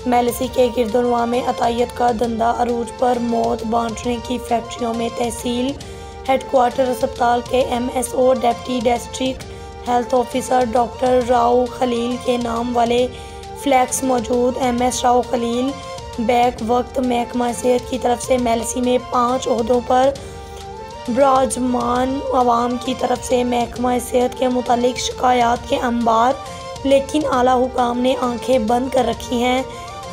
मेलसी के गिरदुनवा में अतायत का धंधा अरूज पर, मौत बांटने की फैक्ट्रियों में तहसील हेडक्वार्टर अस्पताल के MSO deputy district health officer doctor Rao Khalil के नाम वाले फ्लैक्स मौजूद। MS राव खलील बैक वक्त महकमा सेहत की तरफ से मेलसी में 5 ओहदों पर ब्राजमान अवाम की तरफ से महकमा सेहत के मुतालिक शिकायत के अंबार, लेकिन आला हुकाम ने आंखें बंद कर रखी हैं।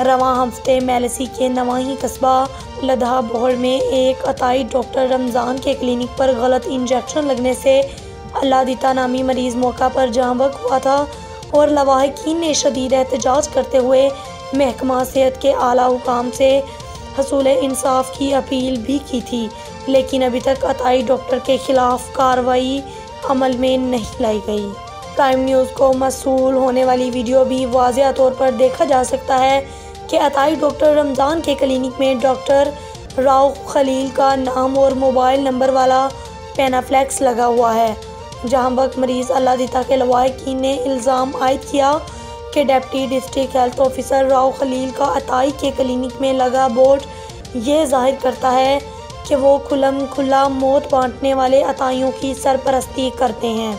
रवां हफ्ते मेलसी के नवाही कस्बा लदहा बोहड़ में एक अताई डॉक्टर रमज़ान के क्लिनिक पर गलत इंजेक्शन लगने से अल्लादिता नामी मरीज़ मौका पर जाँ बहक हुआ था और लवाहिकीन ने शदीद एहतजाज करते हुए महकमा सेहत के आला हुकाम से हसूल इंसाफ की अपील भी की थी, लेकिन अभी तक अताई डॉक्टर के खिलाफ कार्रवाई अमल में नहीं लाई गई। प्राइम न्यूज़ को मसूल होने वाली वीडियो भी वाज़ेह तौर पर देखा जा सकता है कि अताई डॉक्टर रमज़ान के क्लिनिक में डॉक्टर राव खलील का नाम और मोबाइल नंबर वाला पेनाफ्लेक्स लगा हुआ है। जहां बक मरीज़ अल्लादिता के लवाहिकीन ने इल्ज़ाम आयद किया कि deputy district health officer Rao Khalil का अताई के क्लिनिक में लगा बोर्ड ये जाहिर करता है कि वो खुल्ला मौत बांटने वाले अताइयों की सरपरस्ती करते हैं।